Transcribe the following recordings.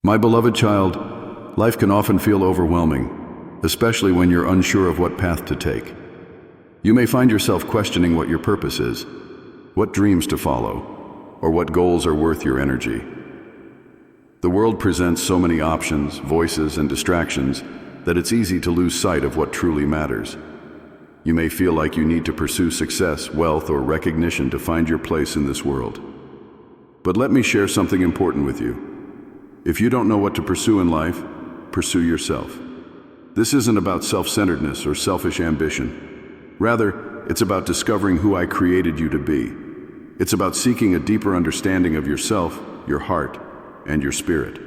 My beloved child, life can often feel overwhelming, especially when you're unsure of what path to take. You may find yourself questioning what your purpose is, what dreams to follow, or what goals are worth your energy. The world presents so many options, voices, and distractions that it's easy to lose sight of what truly matters. You may feel like you need to pursue success, wealth, or recognition to find your place in this world. But let me share something important with you. If you don't know what to pursue in life, pursue yourself. This isn't about self-centeredness or selfish ambition. Rather, it's about discovering who I created you to be. It's about seeking a deeper understanding of yourself, your heart, and your spirit.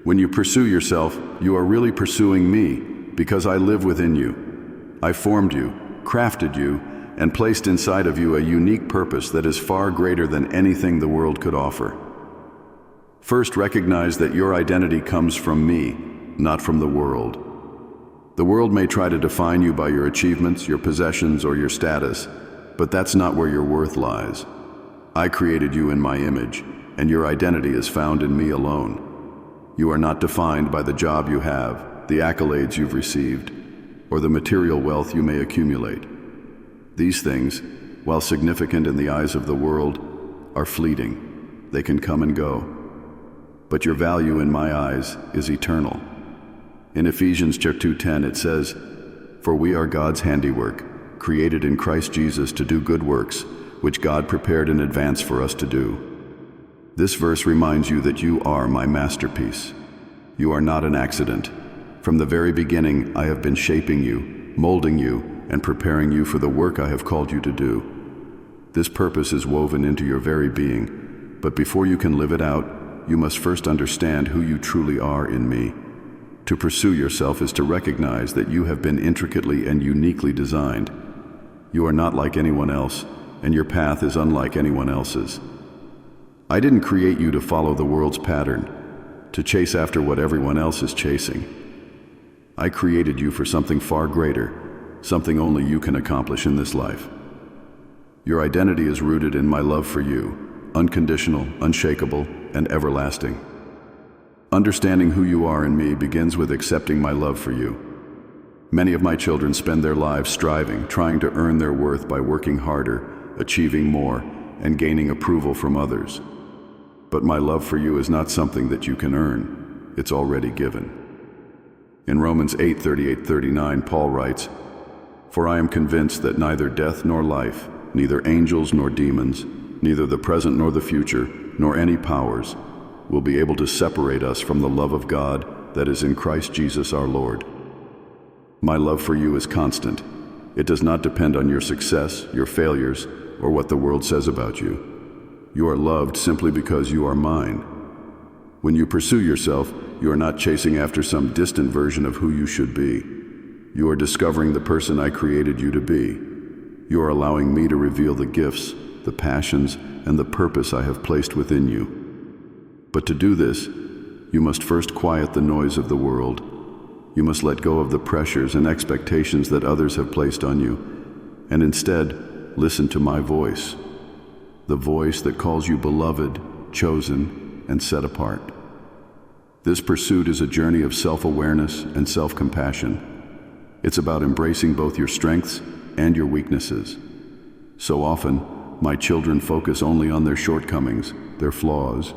When you pursue yourself, you are really pursuing me, because I live within you. I formed you, crafted you, and placed inside of you a unique purpose that is far greater than anything the world could offer. First, recognize that your identity comes from me, not from the world. The world may try to define you by your achievements, your possessions, or your status, but that's not where your worth lies. I created you in my image, and your identity is found in me alone. You are not defined by the job you have, the accolades you've received, or the material wealth you may accumulate. These things, while significant in the eyes of the world, are fleeting. They can come and go. But your value in my eyes is eternal. In Ephesians chapter 2:10 it says, "For we are God's handiwork, created in Christ Jesus to do good works, which God prepared in advance for us to do." This verse reminds you that you are my masterpiece. You are not an accident. From the very beginning, I have been shaping you, molding you, and preparing you for the work I have called you to do. This purpose is woven into your very being, but before you can live it out, you must first understand who you truly are in me. To pursue yourself is to recognize that you have been intricately and uniquely designed. You are not like anyone else, and your path is unlike anyone else's. I didn't create you to follow the world's pattern, to chase after what everyone else is chasing. I created you for something far greater, something only you can accomplish in this life. Your identity is rooted in my love for you, unconditional, unshakable, and everlasting. Understanding who you are in me begins with accepting my love for you. Many of my children spend their lives striving, trying to earn their worth by working harder, achieving more, and gaining approval from others. But my love for you is not something that you can earn. It's already given. In Romans 8:38-39, Paul writes, "For I am convinced that neither death nor life, neither angels nor demons, neither the present nor the future, nor any powers, will be able to separate us from the love of God that is in Christ Jesus our Lord." My love for you is constant. It does not depend on your success, your failures, or what the world says about you. You are loved simply because you are mine. When you pursue yourself, you are not chasing after some distant version of who you should be. You are discovering the person I created you to be. You are allowing me to reveal the gifts, the passions, and the purpose I have placed within you. But to do this, you must first quiet the noise of the world. You must let go of the pressures and expectations that others have placed on you, and instead, listen to my voice, the voice that calls you beloved, chosen, and set apart. This pursuit is a journey of self-awareness and self-compassion. It's about embracing both your strengths and your weaknesses. So often, my children focus only on their shortcomings, their flaws,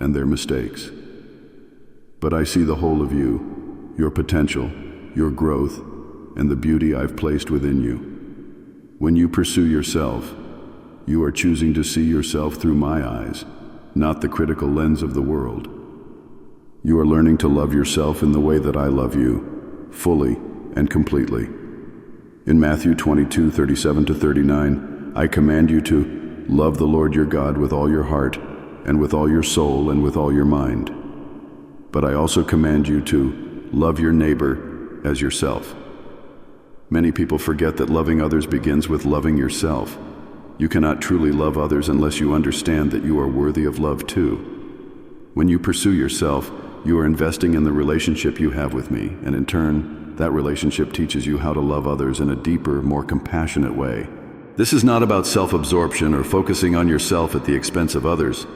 and their mistakes. But I see the whole of you, your potential, your growth, and the beauty I've placed within you. When you pursue yourself, you are choosing to see yourself through my eyes, not the critical lens of the world. You are learning to love yourself in the way that I love you, fully and completely. In Matthew 22:37-39, I command you to love the Lord your God with all your heart, and with all your soul, and with all your mind. But I also command you to love your neighbor as yourself. Many people forget that loving others begins with loving yourself. You cannot truly love others unless you understand that you are worthy of love too. When you pursue yourself, you are investing in the relationship you have with me, and in turn, that relationship teaches you how to love others in a deeper, more compassionate way. This is not about self-absorption or focusing on yourself at the expense of others.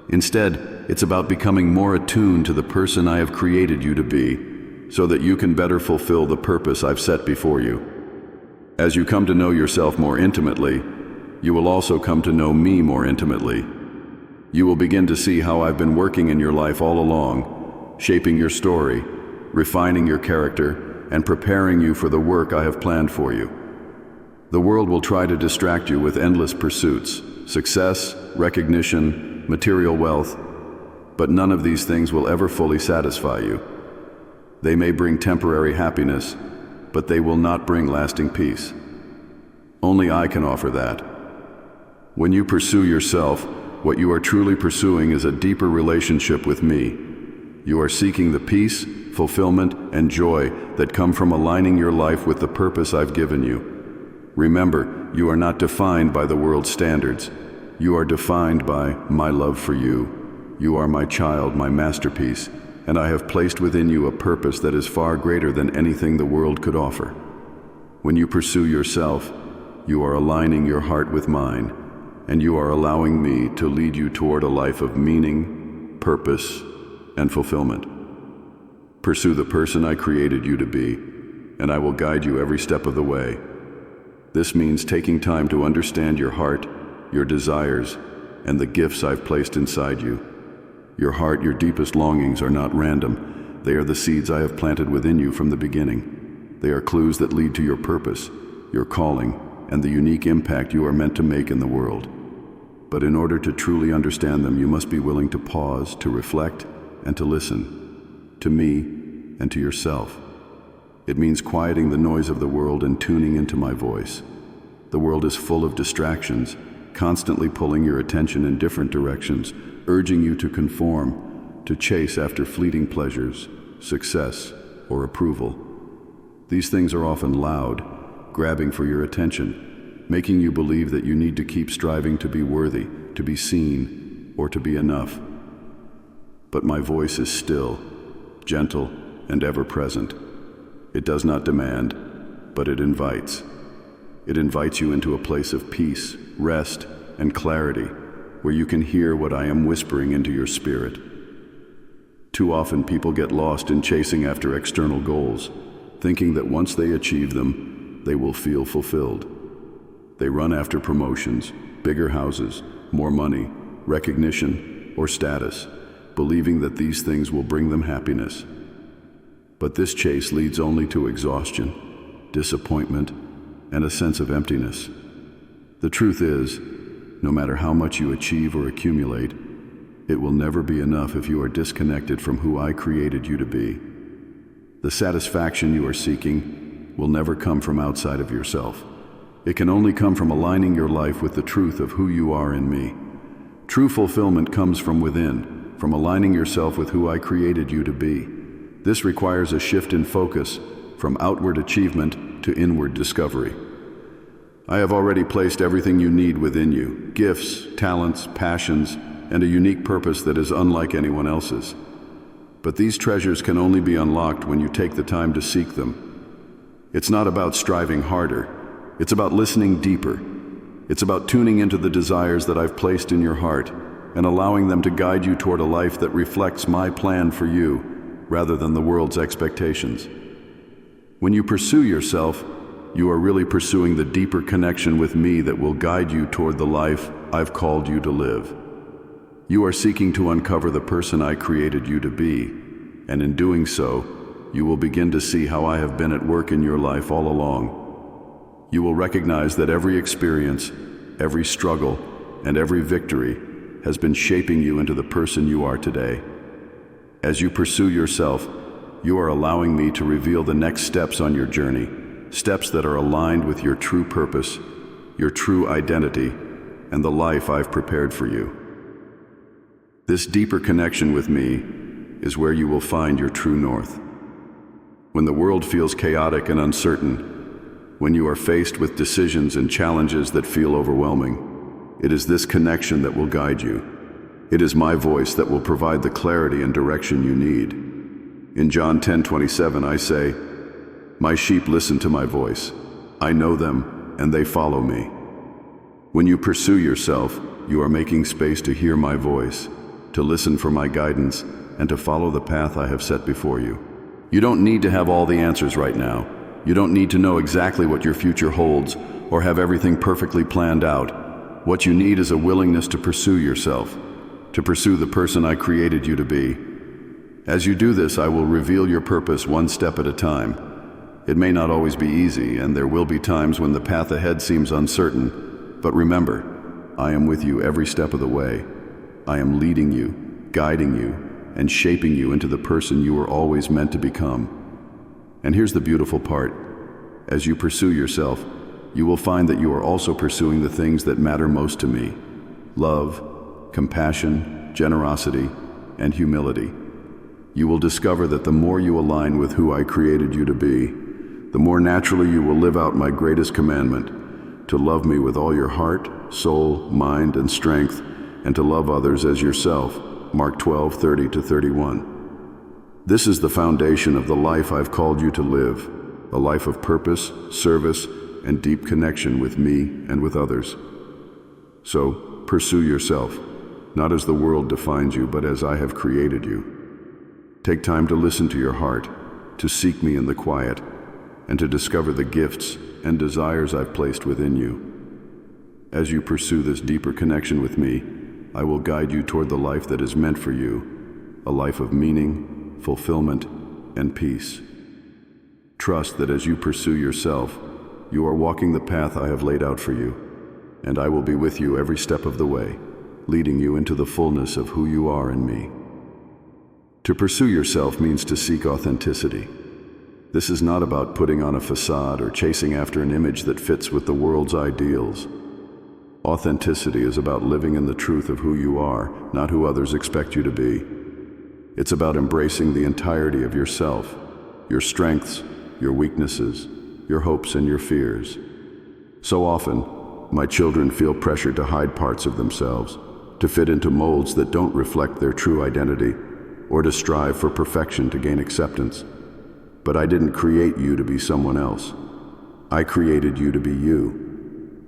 Instead, it's about becoming more attuned to the person I have created you to be, so that you can better fulfill the purpose I've set before you. As you come to know yourself more intimately, you will also come to know me more intimately. You will begin to see how I've been working in your life all along, shaping your story, refining your character, and preparing you for the work I have planned for you. The world will try to distract you with endless pursuits, success, recognition, material wealth, but none of these things will ever fully satisfy you. They may bring temporary happiness, but they will not bring lasting peace. Only I can offer that. When you pursue yourself, what you are truly pursuing is a deeper relationship with me. You are seeking the peace, fulfillment, and joy that come from aligning your life with the purpose I've given you. Remember, you are not defined by the world's standards. You are defined by my love for you. You are my child, my masterpiece, and I have placed within you a purpose that is far greater than anything the world could offer. When you pursue yourself, you are aligning your heart with mine, and you are allowing me to lead you toward a life of meaning, purpose, and fulfillment. Pursue the person I created you to be, and I will guide you every step of the way. This means taking time to understand your heart, your desires, and the gifts I've placed inside you. Your heart, your deepest longings are not random. They are the seeds I have planted within you from the beginning. They are clues that lead to your purpose, your calling, and the unique impact you are meant to make in the world. But in order to truly understand them, you must be willing to pause, to reflect, and to listen. To me and to yourself. It means quieting the noise of the world and tuning into my voice. The world is full of distractions, constantly pulling your attention in different directions, urging you to conform, to chase after fleeting pleasures, success, or approval. These things are often loud, grabbing for your attention, making you believe that you need to keep striving to be worthy, to be seen, or to be enough. But my voice is still, gentle, and ever-present. It does not demand, but it invites. It invites you into a place of peace, rest, and clarity, where you can hear what I am whispering into your spirit. Too often people get lost in chasing after external goals, thinking that once they achieve them, they will feel fulfilled. They run after promotions, bigger houses, more money, recognition, or status, believing that these things will bring them happiness. But this chase leads only to exhaustion, disappointment, and a sense of emptiness. The truth is, no matter how much you achieve or accumulate, it will never be enough if you are disconnected from who I created you to be. The satisfaction you are seeking will never come from outside of yourself. It can only come from aligning your life with the truth of who you are in me. True fulfillment comes from within, from aligning yourself with who I created you to be. This requires a shift in focus from outward achievement to inward discovery. I have already placed everything you need within you: gifts, talents, passions, and a unique purpose that is unlike anyone else's. But these treasures can only be unlocked when you take the time to seek them. It's not about striving harder. It's about listening deeper. It's about tuning into the desires that I've placed in your heart and allowing them to guide you toward a life that reflects my plan for you, rather than the world's expectations. When you pursue yourself, you are really pursuing the deeper connection with me that will guide you toward the life I've called you to live. You are seeking to uncover the person I created you to be, and in doing so, you will begin to see how I have been at work in your life all along. You will recognize that every experience, every struggle, and every victory has been shaping you into the person you are today. As you pursue yourself, you are allowing me to reveal the next steps on your journey, steps that are aligned with your true purpose, your true identity, and the life I've prepared for you. This deeper connection with me is where you will find your true north. When the world feels chaotic and uncertain, when you are faced with decisions and challenges that feel overwhelming, it is this connection that will guide you. It is my voice that will provide the clarity and direction you need. In John 10:27, I say, "My sheep listen to my voice. I know them, and they follow me." When you pursue yourself, you are making space to hear my voice, to listen for my guidance, and to follow the path I have set before you. You don't need to have all the answers right now. You don't need to know exactly what your future holds or have everything perfectly planned out. What you need is a willingness to pursue yourself, to pursue the person I created you to be. As you do this, I will reveal your purpose one step at a time. It may not always be easy, and there will be times when the path ahead seems uncertain. But remember, I am with you every step of the way. I am leading you, guiding you, and shaping you into the person you were always meant to become. And here's the beautiful part. As you pursue yourself, you will find that you are also pursuing the things that matter most to me: love, compassion, generosity, and humility. You will discover that the more you align with who I created you to be, the more naturally you will live out my greatest commandment: to love me with all your heart, soul, mind, and strength, and to love others as yourself. Mark 12:30-31. This is the foundation of the life I've called you to live, a life of purpose, service, and deep connection with me and with others. So, pursue yourself, not as the world defines you, but as I have created you. Take time to listen to your heart, to seek me in the quiet, and to discover the gifts and desires I've placed within you. As you pursue this deeper connection with me, I will guide you toward the life that is meant for you, a life of meaning, fulfillment, and peace. Trust that as you pursue yourself, you are walking the path I have laid out for you, and I will be with you every step of the way, leading you into the fullness of who you are in me. To pursue yourself means to seek authenticity. This is not about putting on a facade or chasing after an image that fits with the world's ideals. Authenticity is about living in the truth of who you are, not who others expect you to be. It's about embracing the entirety of yourself, your strengths, your weaknesses, your hopes and your fears. So often, my children feel pressured to hide parts of themselves, to fit into molds that don't reflect their true identity, or to strive for perfection to gain acceptance. But I didn't create you to be someone else. I created you to be you.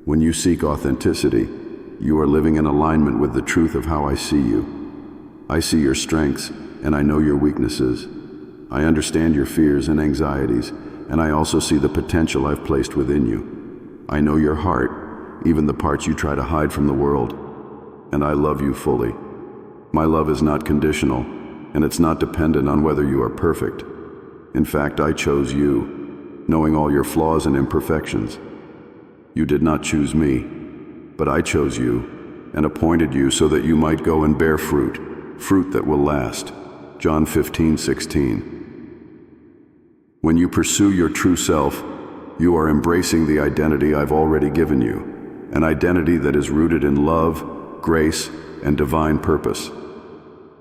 When you seek authenticity, you are living in alignment with the truth of how I see you. I see your strengths, and I know your weaknesses. I understand your fears and anxieties, and I also see the potential I've placed within you. I know your heart, even the parts you try to hide from the world, and I love you fully. My love is not conditional, and it's not dependent on whether you are perfect. In fact, I chose you, knowing all your flaws and imperfections. You did not choose me, but I chose you and appointed you so that you might go and bear fruit, fruit that will last. John 15:16. When you pursue your true self, you are embracing the identity I've already given you, an identity that is rooted in love, grace, and divine purpose.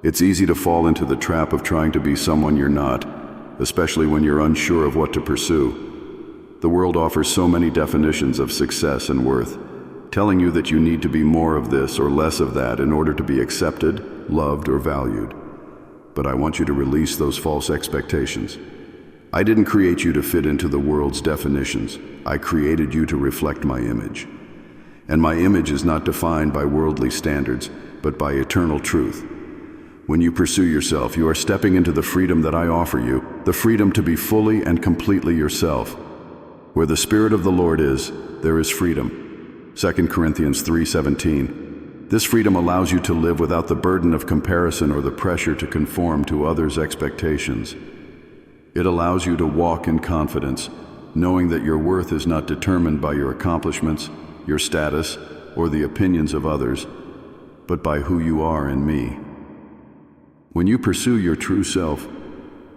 It's easy to fall into the trap of trying to be someone you're not, especially when you're unsure of what to pursue. The world offers so many definitions of success and worth, telling you that you need to be more of this or less of that in order to be accepted, loved, or valued. But I want you to release those false expectations. I didn't create you to fit into the world's definitions. I created you to reflect my image. And my image is not defined by worldly standards, but by eternal truth. When you pursue yourself, you are stepping into the freedom that I offer you, the freedom to be fully and completely yourself. Where the Spirit of the Lord is, there is freedom. 2 Corinthians 3:17. This freedom allows you to live without the burden of comparison or the pressure to conform to others' expectations. It allows you to walk in confidence, knowing that your worth is not determined by your accomplishments, your status, or the opinions of others, but by who you are in me. When you pursue your true self,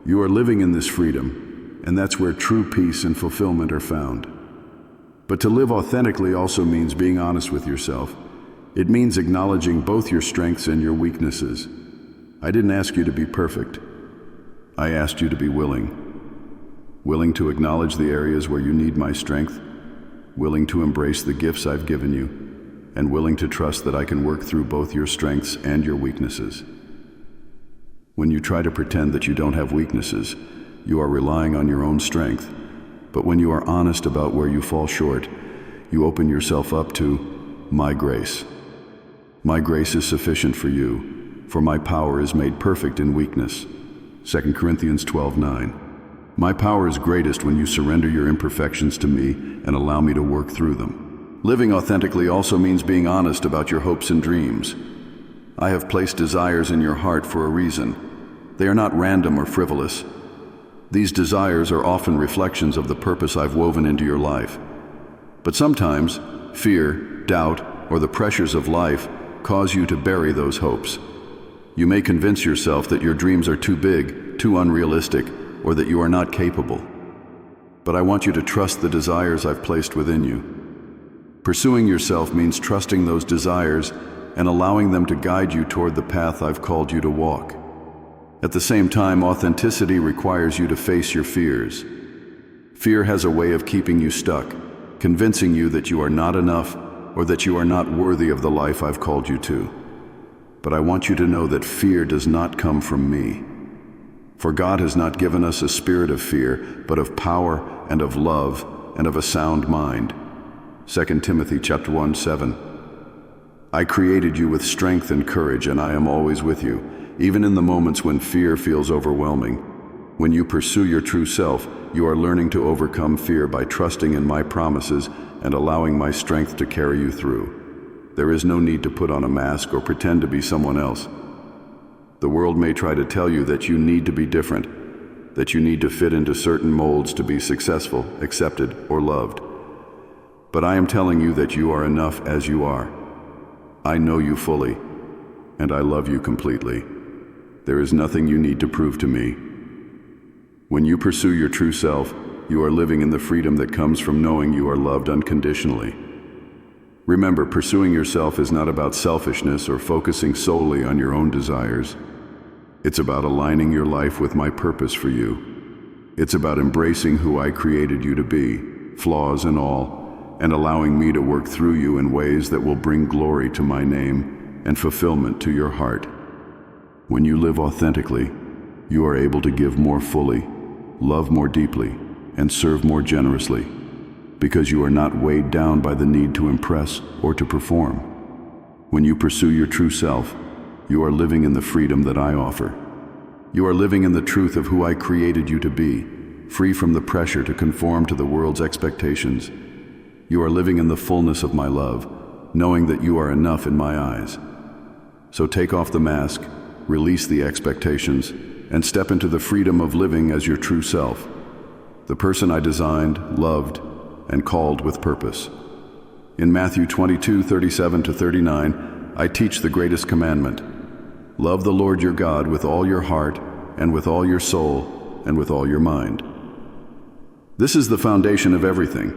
you are living in this freedom, and that's where true peace and fulfillment are found. But to live authentically also means being honest with yourself. It means acknowledging both your strengths and your weaknesses. I didn't ask you to be perfect. I asked you to be willing. Willing to acknowledge the areas where you need my strength, willing to embrace the gifts I've given you, and willing to trust that I can work through both your strengths and your weaknesses. When you try to pretend that you don't have weaknesses, you are relying on your own strength. But when you are honest about where you fall short, you open yourself up to my grace. My grace is sufficient for you, for my power is made perfect in weakness. 2 Corinthians 12:9. My power is greatest when you surrender your imperfections to me and allow me to work through them. Living authentically also means being honest about your hopes and dreams. I have placed desires in your heart for a reason. They are not random or frivolous. These desires are often reflections of the purpose I've woven into your life. But sometimes, fear, doubt, or the pressures of life cause you to bury those hopes. You may convince yourself that your dreams are too big, too unrealistic, or that you are not capable. But I want you to trust the desires I've placed within you. Pursuing yourself means trusting those desires and allowing them to guide you toward the path I've called you to walk. At the same time, authenticity requires you to face your fears. Fear has a way of keeping you stuck, convincing you that you are not enough or that you are not worthy of the life I've called you to. But I want you to know that fear does not come from me. For God has not given us a spirit of fear, but of power and of love and of a sound mind. 2 Timothy 1:7. I created you with strength and courage, and I am always with you, even in the moments when fear feels overwhelming. When you pursue your true self, you are learning to overcome fear by trusting in my promises and allowing my strength to carry you through. There is no need to put on a mask or pretend to be someone else. The world may try to tell you that you need to be different, that you need to fit into certain molds to be successful, accepted, or loved. But I am telling you that you are enough as you are. I know you fully, and I love you completely. There is nothing you need to prove to me. When you pursue your true self, you are living in the freedom that comes from knowing you are loved unconditionally. Remember, pursuing yourself is not about selfishness or focusing solely on your own desires. It's about aligning your life with my purpose for you. It's about embracing who I created you to be, flaws and all, and allowing me to work through you in ways that will bring glory to my name and fulfillment to your heart. When you live authentically, you are able to give more fully, love more deeply, and serve more generously, because you are not weighed down by the need to impress or to perform. When you pursue your true self, you are living in the freedom that I offer. You are living in the truth of who I created you to be, free from the pressure to conform to the world's expectations. You are living in the fullness of my love, knowing that you are enough in my eyes. So take off the mask, release the expectations, and step into the freedom of living as your true self, the person I designed, loved, and called with purpose. In Matthew 22:37-39, I teach the greatest commandment. Love the Lord your God with all your heart, and with all your soul, and with all your mind. This is the foundation of everything.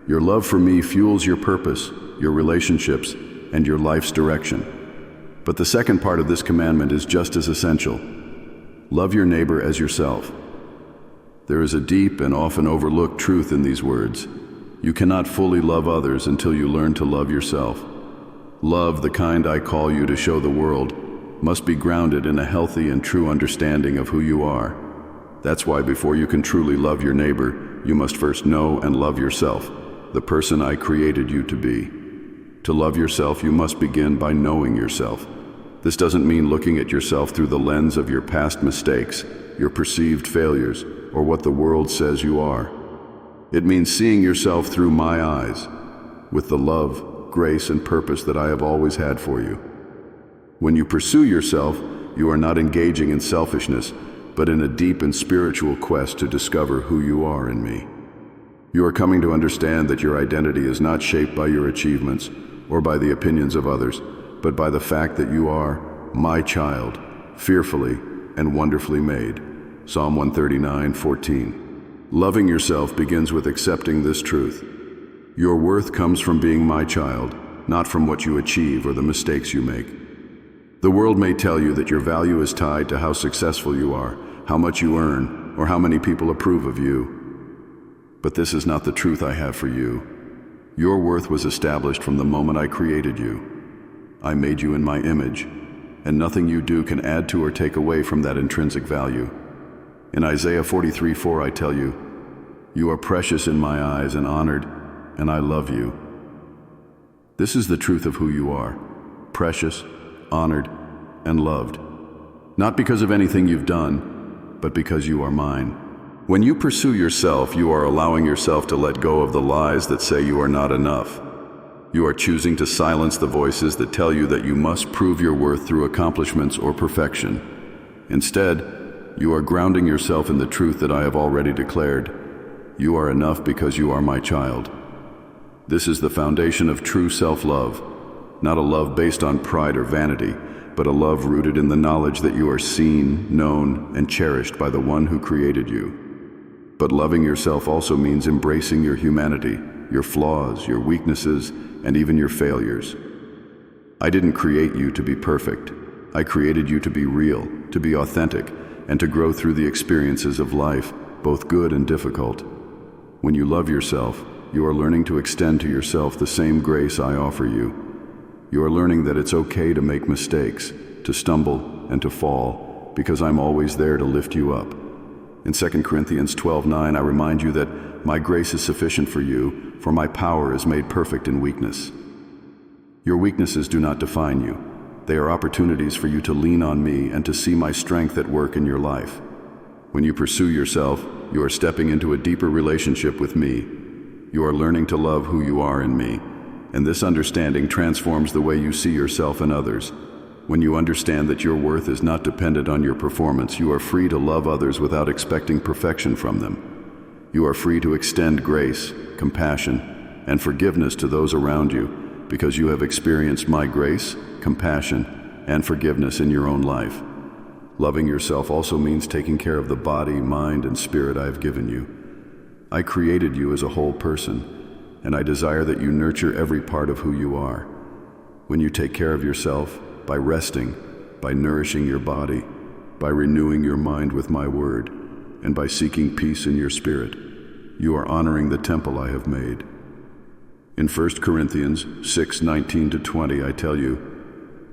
Your love for me fuels your purpose, your relationships, and your life's direction. But the second part of this commandment is just as essential. Love your neighbor as yourself. There is a deep and often overlooked truth in these words. You cannot fully love others until you learn to love yourself. Love, the kind I call you to show the world, must be grounded in a healthy and true understanding of who you are. That's why before you can truly love your neighbor, you must first know and love yourself, the person I created you to be. To love yourself, you must begin by knowing yourself. This doesn't mean looking at yourself through the lens of your past mistakes, your perceived failures, or what the world says you are. It means seeing yourself through my eyes, with the love, grace, and purpose that I have always had for you. When you pursue yourself, you are not engaging in selfishness, but in a deep and spiritual quest to discover who you are in me. You are coming to understand that your identity is not shaped by your achievements or by the opinions of others, but by the fact that you are my child, fearfully and wonderfully made. Psalm 139:14. Loving yourself begins with accepting this truth. Your worth comes from being my child, not from what you achieve or the mistakes you make. The world may tell you that your value is tied to how successful you are, how much you earn, or how many people approve of you. But this is not the truth I have for you. Your worth was established from the moment I created you. I made you in my image, and nothing you do can add to or take away from that intrinsic value. In Isaiah 43:4, I tell you, you are precious in my eyes and honored, and I love you. This is the truth of who you are, precious, honored, and loved. Not because of anything you've done, but because you are mine. When you pursue yourself, you are allowing yourself to let go of the lies that say you are not enough. You are choosing to silence the voices that tell you that you must prove your worth through accomplishments or perfection. Instead, you are grounding yourself in the truth that I have already declared. You are enough because you are my child. This is the foundation of true self-love, not a love based on pride or vanity, but a love rooted in the knowledge that you are seen, known, and cherished by the one who created you. But loving yourself also means embracing your humanity, your flaws, your weaknesses, and even your failures. I didn't create you to be perfect. I created you to be real, to be authentic, and to grow through the experiences of life, both good and difficult. When you love yourself, you are learning to extend to yourself the same grace I offer you. You are learning that it's okay to make mistakes, to stumble, and to fall, because I'm always there to lift you up. In 2 Corinthians 12:9, I remind you that my grace is sufficient for you, for my power is made perfect in weakness. Your weaknesses do not define you. They are opportunities for you to lean on me and to see my strength at work in your life. When you pursue yourself, you are stepping into a deeper relationship with me. You are learning to love who you are in me, and this understanding transforms the way you see yourself and others. When you understand that your worth is not dependent on your performance, you are free to love others without expecting perfection from them. You are free to extend grace, compassion, and forgiveness to those around you because you have experienced my grace, compassion, and forgiveness in your own life. Loving yourself also means taking care of the body, mind, and spirit I have given you. I created you as a whole person, and I desire that you nurture every part of who you are. When you take care of yourself, by resting, by nourishing your body, by renewing your mind with my word, and by seeking peace in your spirit, you are honoring the temple I have made. In 1 Corinthians 6:19-20, I tell you,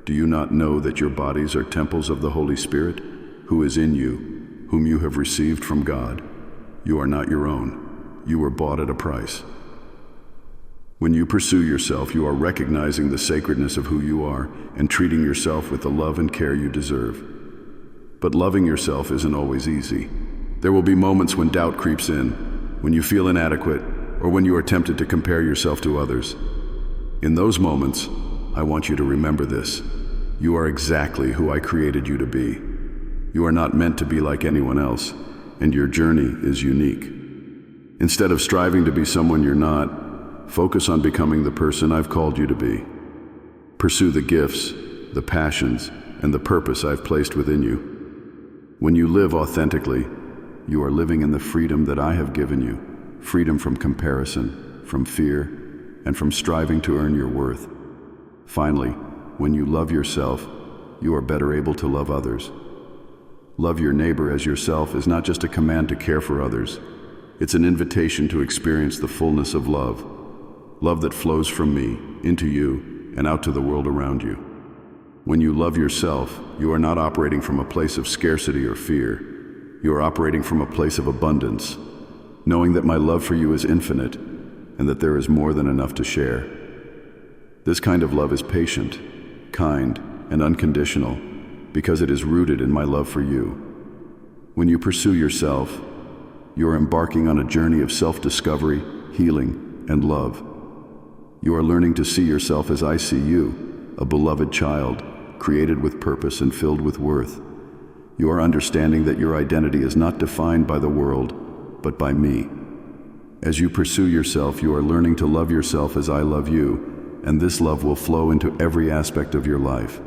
do you not know that your bodies are temples of the Holy Spirit, who is in you, whom you have received from God? You are not your own. You were bought at a price. When you pursue yourself, you are recognizing the sacredness of who you are and treating yourself with the love and care you deserve. But loving yourself isn't always easy. There will be moments when doubt creeps in, when you feel inadequate, or when you are tempted to compare yourself to others. In those moments, I want you to remember this. You are exactly who I created you to be. You are not meant to be like anyone else, and your journey is unique. Instead of striving to be someone you're not, focus on becoming the person I've called you to be. Pursue the gifts, the passions, and the purpose I've placed within you. When you live authentically, you are living in the freedom that I have given you, freedom from comparison, from fear, and from striving to earn your worth. Finally, when you love yourself, you are better able to love others. Love your neighbor as yourself is not just a command to care for others. It's an invitation to experience the fullness of love. Love that flows from me, into you, and out to the world around you. When you love yourself, you are not operating from a place of scarcity or fear. You are operating from a place of abundance, knowing that my love for you is infinite and that there is more than enough to share. This kind of love is patient, kind, and unconditional because it is rooted in my love for you. When you pursue yourself, you are embarking on a journey of self-discovery, healing, and love. You are learning to see yourself as I see you, a beloved child, created with purpose and filled with worth. You are understanding that your identity is not defined by the world, but by me. As you pursue yourself, you are learning to love yourself as I love you, and this love will flow into every aspect of your life.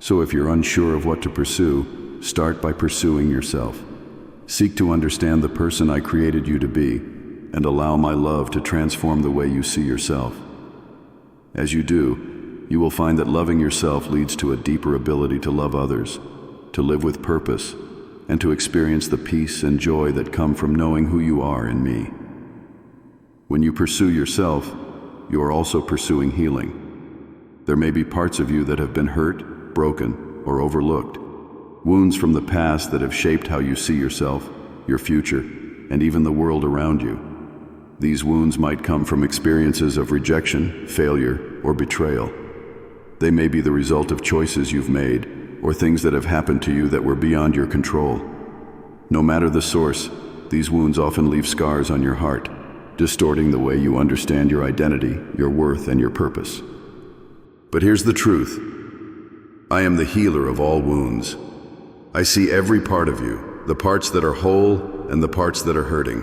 So if you're unsure of what to pursue, start by pursuing yourself. Seek to understand the person I created you to be, and allow my love to transform the way you see yourself. As you do, you will find that loving yourself leads to a deeper ability to love others, to live with purpose, and to experience the peace and joy that come from knowing who you are in me. When you pursue yourself, you are also pursuing healing. There may be parts of you that have been hurt, broken, or overlooked. Wounds from the past that have shaped how you see yourself, your future, and even the world around you. These wounds might come from experiences of rejection, failure, or betrayal. They may be the result of choices you've made, or things that have happened to you that were beyond your control. No matter the source, these wounds often leave scars on your heart, distorting the way you understand your identity, your worth, and your purpose. But here's the truth. I am the healer of all wounds. I see every part of you, the parts that are whole and the parts that are hurting.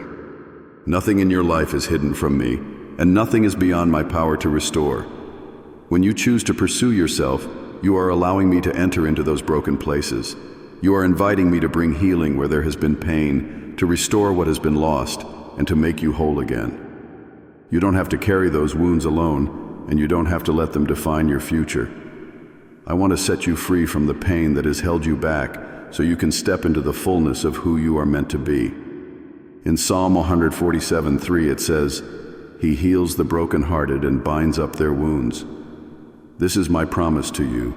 Nothing in your life is hidden from me, and nothing is beyond my power to restore. When you choose to pursue yourself, you are allowing me to enter into those broken places. You are inviting me to bring healing where there has been pain, to restore what has been lost, and to make you whole again. You don't have to carry those wounds alone, and you don't have to let them define your future. I want to set you free from the pain that has held you back so you can step into the fullness of who you are meant to be. In Psalm 147:3 it says, "He heals the brokenhearted and binds up their wounds." This is my promise to you.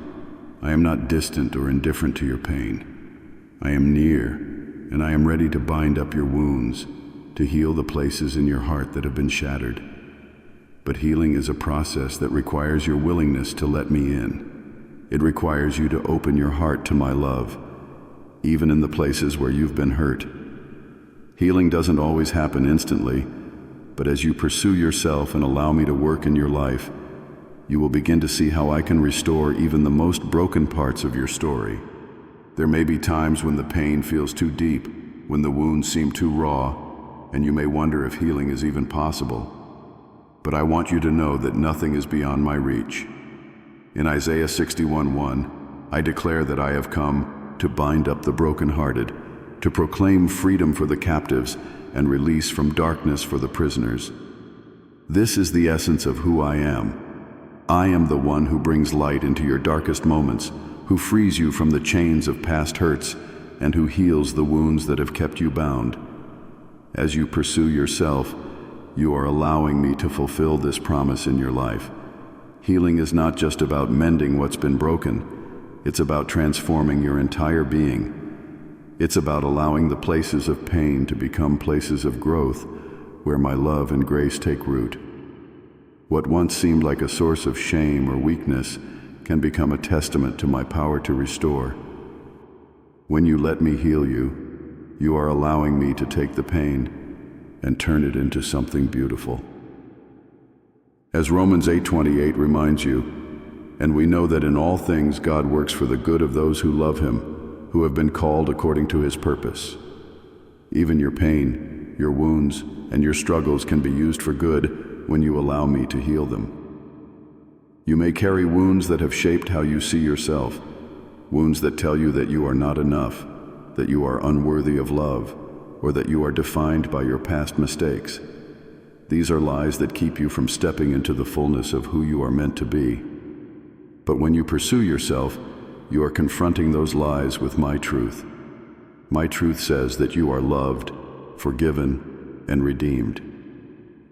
I am not distant or indifferent to your pain. I am near, and I am ready to bind up your wounds, to heal the places in your heart that have been shattered. But healing is a process that requires your willingness to let me in. It requires you to open your heart to my love, even in the places where you've been hurt. Healing doesn't always happen instantly, but as you pursue yourself and allow me to work in your life, you will begin to see how I can restore even the most broken parts of your story. There may be times when the pain feels too deep, when the wounds seem too raw, and you may wonder if healing is even possible. But I want you to know that nothing is beyond my reach. In Isaiah 61:1, I declare that I have come to bind up the brokenhearted, to proclaim freedom for the captives and release from darkness for the prisoners. This is the essence of who I am. I am the one who brings light into your darkest moments, who frees you from the chains of past hurts, and who heals the wounds that have kept you bound. As you pursue yourself, you are allowing me to fulfill this promise in your life. Healing is not just about mending what's been broken. It's about transforming your entire being. It's about allowing the places of pain to become places of growth, where my love and grace take root. What once seemed like a source of shame or weakness can become a testament to my power to restore. When you let me heal you, you are allowing me to take the pain and turn it into something beautiful. As Romans 8:28 reminds you, and we know that in all things God works for the good of those who love him, who have been called according to his purpose. Even your pain, your wounds, and your struggles can be used for good when you allow me to heal them. You may carry wounds that have shaped how you see yourself, wounds that tell you that you are not enough, that you are unworthy of love, or that you are defined by your past mistakes. These are lies that keep you from stepping into the fullness of who you are meant to be. But when you pursue yourself, you are confronting those lies with my truth. My truth says that you are loved, forgiven, and redeemed.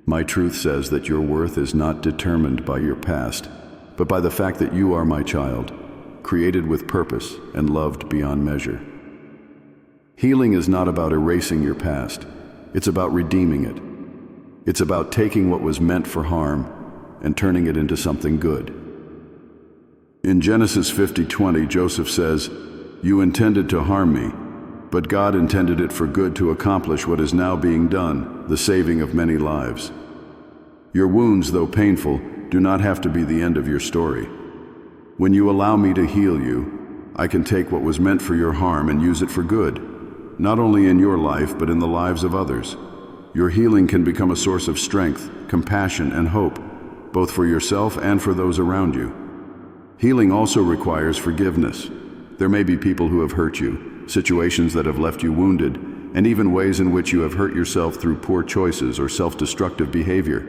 My truth says that your worth is not determined by your past, but by the fact that you are my child, created with purpose and loved beyond measure. Healing is not about erasing your past. It's about redeeming it. It's about taking what was meant for harm and turning it into something good. In Genesis 50:20, Joseph says, "You intended to harm me, but God intended it for good to accomplish what is now being done, the saving of many lives." Your wounds, though painful, do not have to be the end of your story. When you allow me to heal you, I can take what was meant for your harm and use it for good, not only in your life, but in the lives of others. Your healing can become a source of strength, compassion, and hope, both for yourself and for those around you. Healing also requires forgiveness. There may be people who have hurt you, situations that have left you wounded, and even ways in which you have hurt yourself through poor choices or self-destructive behavior.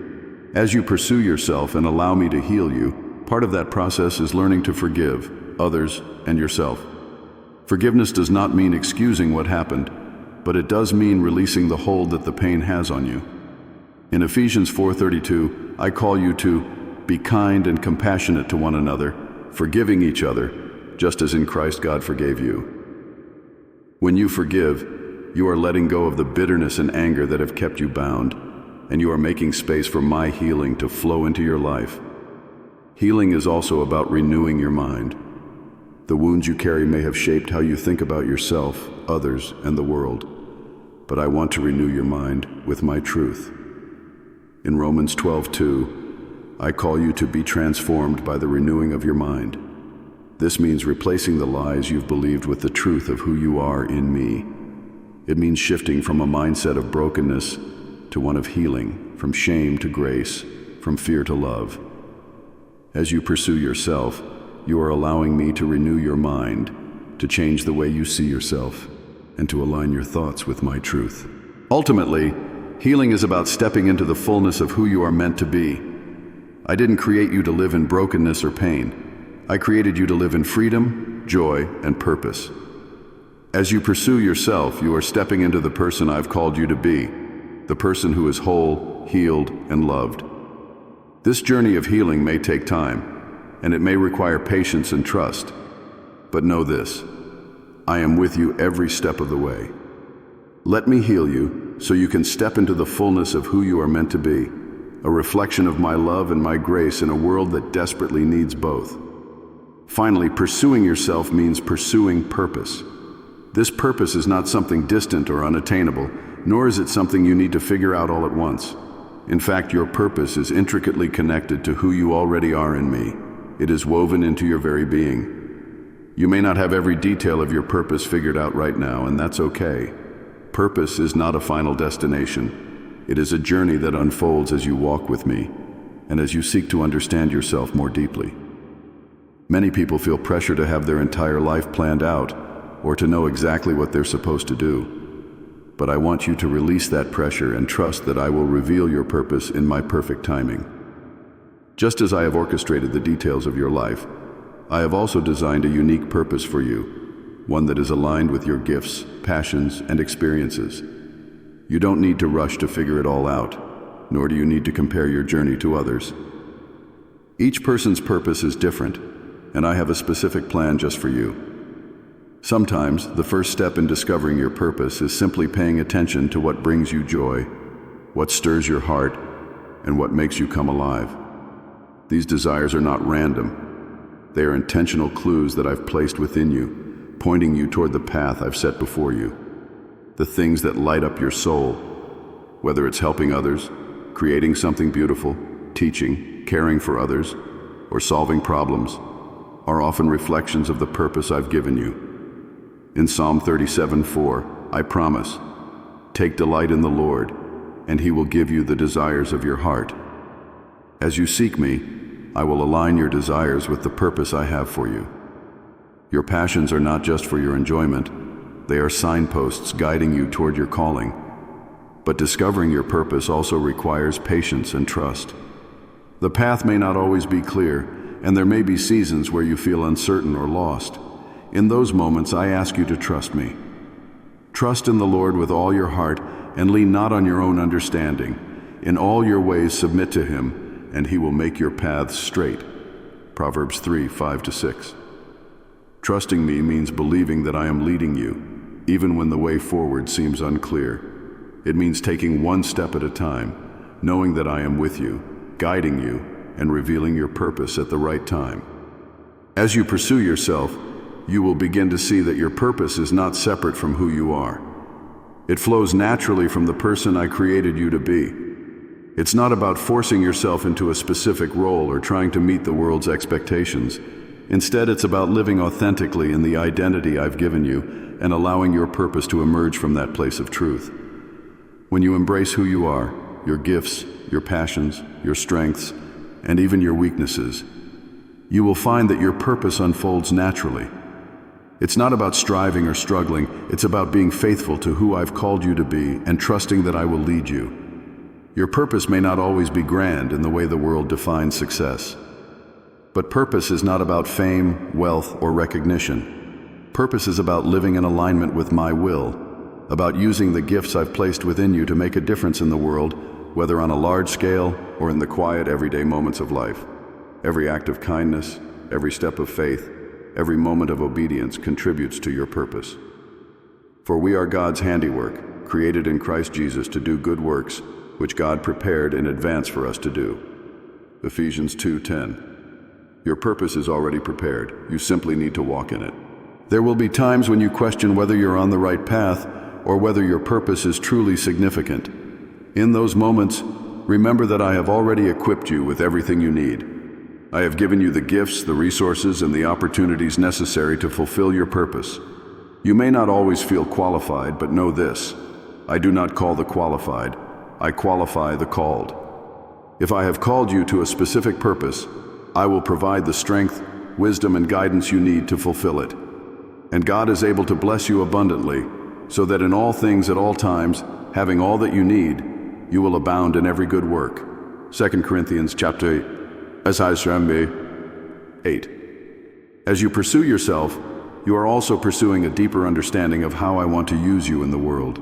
As you pursue yourself and allow me to heal you, part of that process is learning to forgive others and yourself. Forgiveness does not mean excusing what happened, but it does mean releasing the hold that the pain has on you. In Ephesians 4:32, I call you to be kind and compassionate to one another, forgiving each other, just as in Christ God forgave you. When you forgive, you are letting go of the bitterness and anger that have kept you bound, and you are making space for my healing to flow into your life. Healing is also about renewing your mind. The wounds you carry may have shaped how you think about yourself, others, and the world. But I want to renew your mind with my truth. In Romans 12:2, I call you to be transformed by the renewing of your mind. This means replacing the lies you've believed with the truth of who you are in me. It means shifting from a mindset of brokenness to one of healing, from shame to grace, from fear to love. As you pursue yourself, you are allowing me to renew your mind, to change the way you see yourself, and to align your thoughts with my truth. Ultimately, healing is about stepping into the fullness of who you are meant to be. I didn't create you to live in brokenness or pain. I created you to live in freedom, joy, and purpose. As you pursue yourself, you are stepping into the person I've called you to be, the person who is whole, healed, and loved. This journey of healing may take time, and it may require patience and trust. But know this, I am with you every step of the way. Let me heal you so you can step into the fullness of who you are meant to be, a reflection of my love and my grace in a world that desperately needs both. Finally, pursuing yourself means pursuing purpose. This purpose is not something distant or unattainable, nor is it something you need to figure out all at once. In fact, your purpose is intricately connected to who you already are in me. It is woven into your very being. You may not have every detail of your purpose figured out right now, and that's okay. Purpose is not a final destination. It is a journey that unfolds as you walk with me, and as you seek to understand yourself more deeply. Many people feel pressure to have their entire life planned out, or to know exactly what they're supposed to do. But I want you to release that pressure and trust that I will reveal your purpose in my perfect timing. Just as I have orchestrated the details of your life, I have also designed a unique purpose for you, one that is aligned with your gifts, passions, and experiences. You don't need to rush to figure it all out, nor do you need to compare your journey to others. Each person's purpose is different, and I have a specific plan just for you. Sometimes, the first step in discovering your purpose is simply paying attention to what brings you joy, what stirs your heart, and what makes you come alive. These desires are not random. They are intentional clues that I've placed within you, pointing you toward the path I've set before you. The things that light up your soul, whether it's helping others, creating something beautiful, teaching, caring for others, or solving problems, are often reflections of the purpose I've given you. In Psalm 37:4, I promise, take delight in the Lord, and He will give you the desires of your heart. As you seek me, I will align your desires with the purpose I have for you. Your passions are not just for your enjoyment, they are signposts guiding you toward your calling. But discovering your purpose also requires patience and trust. The path may not always be clear, and there may be seasons where you feel uncertain or lost. In those moments, I ask you to trust me. Trust in the Lord with all your heart and lean not on your own understanding. In all your ways submit to Him, and He will make your paths straight. Proverbs 3:5-6. Trusting me means believing that I am leading you, even when the way forward seems unclear. It means taking one step at a time, knowing that I am with you, guiding you, and revealing your purpose at the right time. As you pursue yourself, you will begin to see that your purpose is not separate from who you are. It flows naturally from the person I created you to be. It's not about forcing yourself into a specific role or trying to meet the world's expectations. Instead, it's about living authentically in the identity I've given you and allowing your purpose to emerge from that place of truth. When you embrace who you are, your gifts, your passions, your strengths, and even your weaknesses, you will find that your purpose unfolds naturally. It's not about striving or struggling, it's about being faithful to who I've called you to be and trusting that I will lead you. Your purpose may not always be grand in the way the world defines success. But purpose is not about fame, wealth, or recognition. Purpose is about living in alignment with my will, about using the gifts I've placed within you to make a difference in the world, whether on a large scale or in the quiet, everyday moments of life. Every act of kindness, every step of faith, every moment of obedience contributes to your purpose. For we are God's handiwork, created in Christ Jesus to do good works, which God prepared in advance for us to do. Ephesians 2:10. Your purpose is already prepared. You simply need to walk in it. There will be times when you question whether you're on the right path or whether your purpose is truly significant. In those moments, remember that I have already equipped you with everything you need. I have given you the gifts, the resources, and the opportunities necessary to fulfill your purpose. You may not always feel qualified, but know this: I do not call the qualified, I qualify the called. If I have called you to a specific purpose, I will provide the strength, wisdom, and guidance you need to fulfill it. And God is able to bless you abundantly, so that in all things at all times, having all that you need, you will abound in every good work. 2 Corinthians chapter 8. As you pursue yourself, you are also pursuing a deeper understanding of how I want to use you in the world.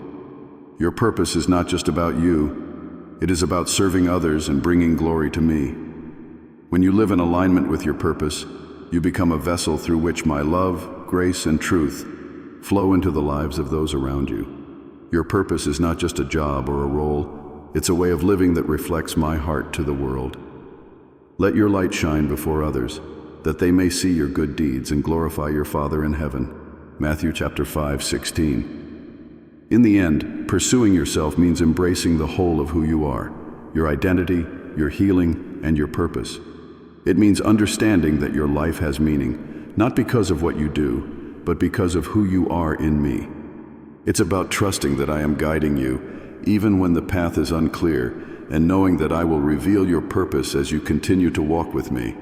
Your purpose is not just about you, it is about serving others and bringing glory to me. When you live in alignment with your purpose, you become a vessel through which my love, grace, and truth flow into the lives of those around you. Your purpose is not just a job or a role, it's a way of living that reflects my heart to the world. Let your light shine before others, that they may see your good deeds and glorify your Father in heaven. Matthew chapter 5:16. In the end, pursuing yourself means embracing the whole of who you are, your identity, your healing, and your purpose. It means understanding that your life has meaning, not because of what you do, but because of who you are in me. It's about trusting that I am guiding you, even when the path is unclear, and knowing that I will reveal your purpose as you continue to walk with me.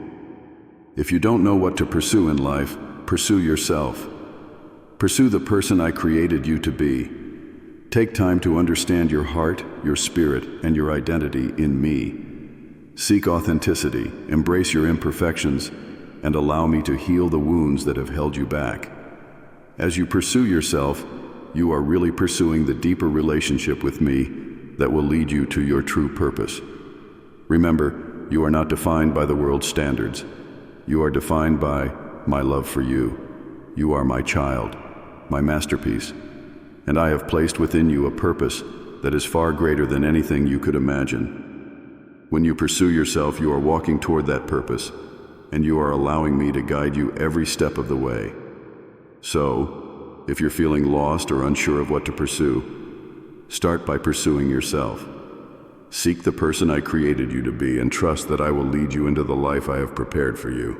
If you don't know what to pursue in life, pursue yourself. Pursue the person I created you to be. Take time to understand your heart, your spirit, and your identity in me. Seek authenticity, embrace your imperfections, and allow me to heal the wounds that have held you back. As you pursue yourself, you are really pursuing the deeper relationship with me that will lead you to your true purpose. Remember, you are not defined by the world's standards. You are defined by my love for you. You are my child, my masterpiece, and I have placed within you a purpose that is far greater than anything you could imagine. When you pursue yourself, you are walking toward that purpose, and you are allowing me to guide you every step of the way. So, if you're feeling lost or unsure of what to pursue, start by pursuing yourself. Seek the person I created you to be and trust that I will lead you into the life I have prepared for you.